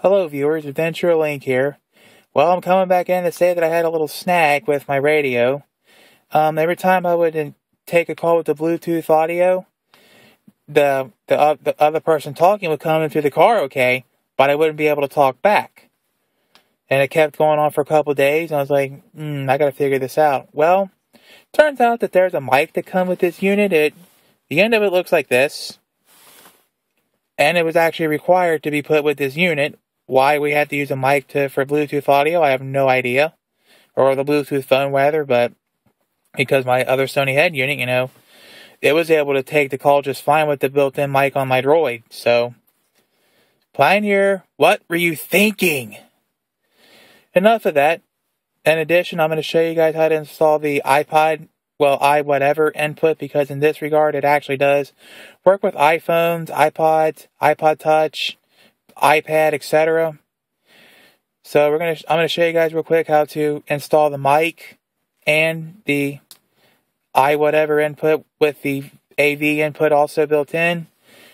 Hello viewers, Adventure Link here. Well, I'm coming back in to say that I had a little snag with my radio. Every time I would take a call with the Bluetooth audio, the other person talking would come in through the car okay, but I wouldn't be able to talk back. And it kept going on for a couple of days, and I was like, I gotta figure this out. Well, turns out that there's a mic that comes with this unit. The end of it looks like this. And it was actually required to be put with this unit. Why we had to use a mic for Bluetooth audio, I have no idea. Or the Bluetooth phone, rather, but because my other Sony head unit, it was able to take the call just fine with the built-in mic on my Droid. So, Pioneer, what were you thinking? Enough of that. In addition, I'm going to show you guys how to install the iWhatever input, because in this regard, it actually does work with iPhones, iPods, iPod Touch, iPad, etc. So I'm going to show you guys real quick how to install the mic and the iWhatever input with the AV input also built in.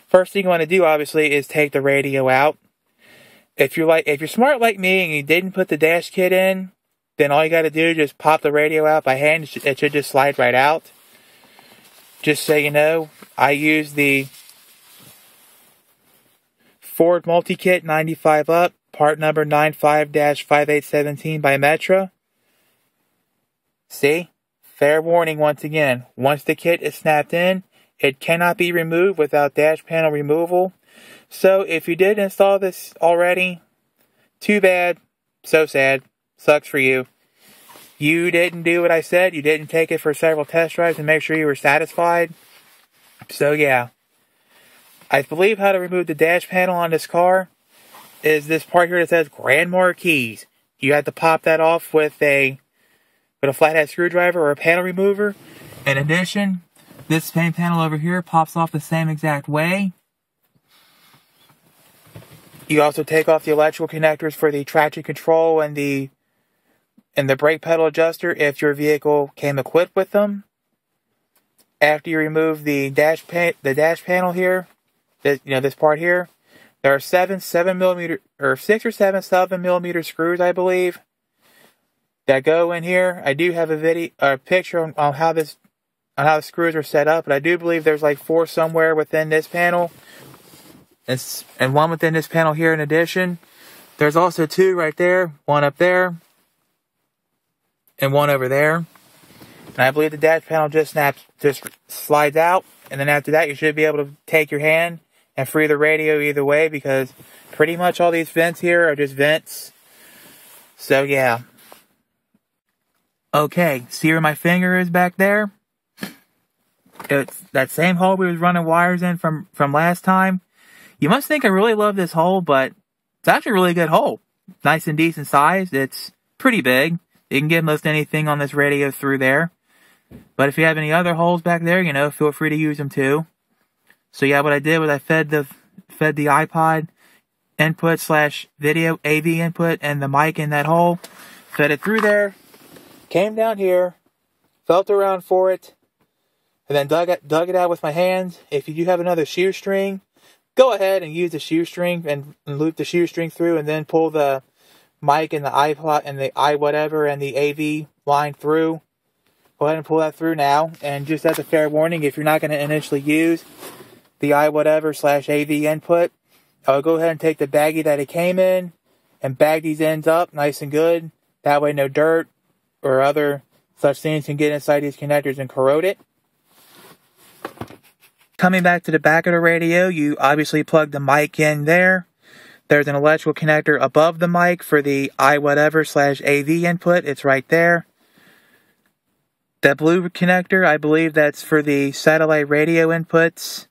First thing you want to do, obviously, is take the radio out. If you're smart like me and you didn't put the dash kit in, then all you got to do is just pop the radio out by hand. It should just slide right out. Just so you know, I use the Ford Multi-Kit 95 Up, part number 95-5817 by Metra. See? Fair warning once again. Once the kit is snapped in, it cannot be removed without dash panel removal. So if you did install this already, too bad, so sad, sucks for you. You didn't do what I said. You didn't take it for several test drives and make sure you were satisfied. So yeah. I believe how to remove the dash panel on this car is this part here that says Grand Marquis. You have to pop that off with a flathead screwdriver or a panel remover. In addition, this same panel over here pops off the same exact way. You also take off the electrical connectors for the traction control and the brake pedal adjuster if your vehicle came equipped with them. After you remove the dash panel here, this part here, there are 6 or 7 7mm screws, I believe, that go in here. I do have a picture on how the screws are set up, but I do believe there's like 4 somewhere within this panel, and 1 within this panel here. In addition, there's also 2 right there, 1 up there, and 1 over there. And I believe the dash panel just slides out, and then after that, you should be able to take your hand and free the radio either way, because pretty much all these vents here are just vents. So yeah. Okay, see where my finger is back there? It's that same hole we was running wires in from last time. You must think I really love this hole, but it's actually a really good hole. Nice and decent sized. It's pretty big. You can get most anything on this radio through there. But if you have any other holes back there, feel free to use them too. So yeah, what I did was I fed the iPod input / video AV input and the mic in that hole. Fed it through there. Came down here. Felt around for it. And then dug it out with my hands. If you do have another shoestring, go ahead and use the shoestring and loop the shoestring through, and then pull the mic and the iPod and the iWhatever and the AV line through. Go ahead and pull that through now. And just as a fair warning, if you're not going to initially use the iWhatever / AV input, I'll go ahead and take the baggie that it came in and bag these ends up nice and good. That way no dirt or other such things can get inside these connectors and corrode it. Coming back to the back of the radio, you obviously plug the mic in there. There's an electrical connector above the mic for the iWhatever / AV input. It's right there. The blue connector, I believe that's for the satellite radio inputs.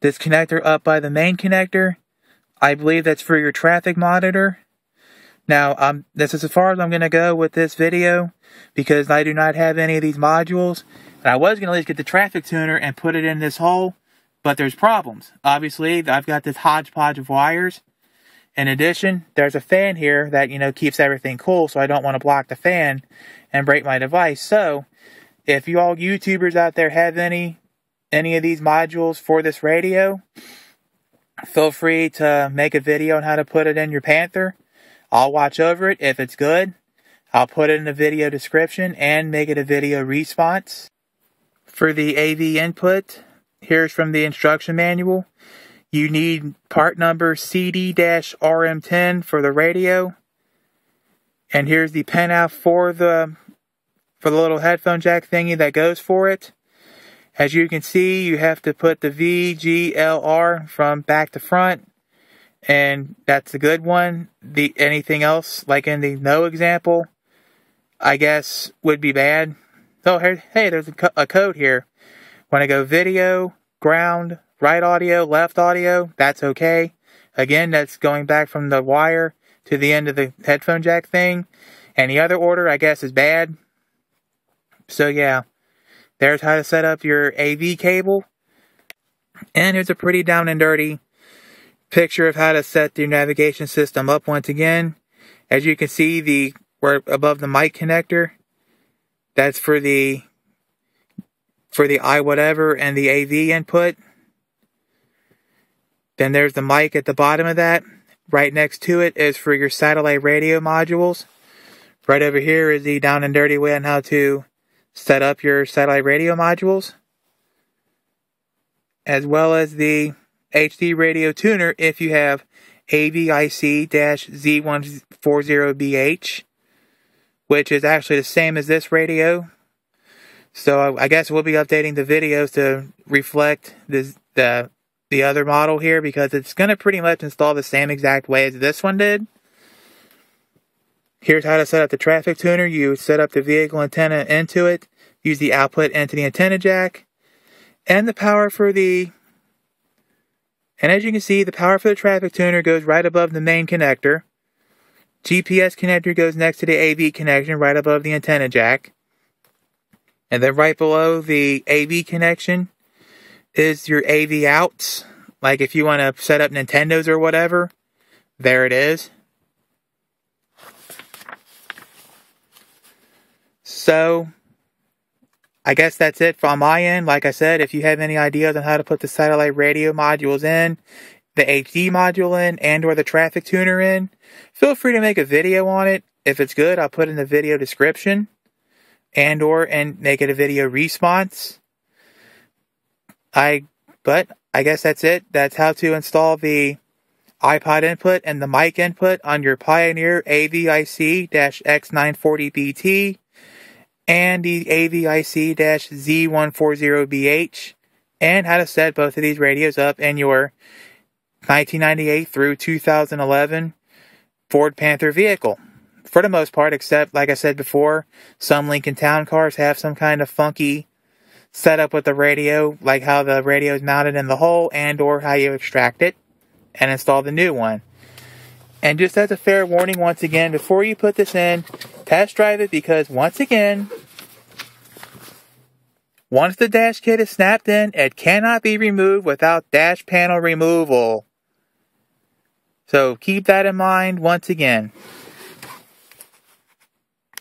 This connector up by the main connector, I believe that's for your traffic monitor. Now, this is as far as I'm going to go with this video, because I do not have any of these modules. And I was going to at least get the traffic tuner and put it in this hole, but there's problems. Obviously, I've got this hodgepodge of wires. In addition, there's a fan here that, keeps everything cool, so I don't want to block the fan and break my device. So, if you all YouTubers out there have any of these modules for this radio, feel free to make a video on how to put it in your Panther. I'll watch over it. If it's good, I'll put it in the video description and make it a video response. For the AV input, here's from the instruction manual. You need part number CD-RM10 for the radio. And here's the pinout for the little headphone jack thingy that goes for it. As you can see, you have to put the VGLR from back to front, and that's a good one. Anything else, like in the no example, I guess would be bad. Oh, hey, there's a code here. When I go video, ground, right audio, left audio, that's okay. Again, that's going back from the wire to the end of the headphone jack thing. And the other order, I guess, is bad. So yeah, there's how to set up your AV cable. And here's a pretty down and dirty picture of how to set your navigation system up once again. As you can see, where above the mic connector, that's for the iWhatever and the AV input. Then there's the mic at the bottom of that. Right next to it is for your satellite radio modules. Right over here is the down and dirty way on how to set up your satellite radio modules, as well as the HD radio tuner if you have AVIC-Z140BH, which is actually the same as this radio. So I guess we'll be updating the videos to reflect the other model here, because it's going to pretty much install the same exact way as this one did. Here's how to set up the traffic tuner. You set up the vehicle antenna into it, use the output into the antenna jack, and the power for and as you can see, the power for the traffic tuner goes right above the main connector. GPS connector goes next to the AV connection right above the antenna jack. And then right below the AV connection is your AV outs. Like if you want to set up Nintendos or whatever, there it is. So, I guess that's it from my end. Like I said, if you have any ideas on how to put the satellite radio modules in, the HD module in, and or the traffic tuner in, feel free to make a video on it. If it's good, I'll put it in the video description and make it a video response. But I guess that's it. That's how to install the iPod input and the mic input on your Pioneer AVIC-X940BT and the AVIC-Z140BH, and how to set both of these radios up in your 1998 through 2011 Ford Panther vehicle. For the most part, except, like I said before, some Lincoln Town cars have some kind of funky setup with the radio, like how the radio is mounted in the hole, and or how you extract it and install the new one. And just as a fair warning, once again, before you put this in, test drive it, because once again, once the dash kit is snapped in, it cannot be removed without dash panel removal. So keep that in mind once again.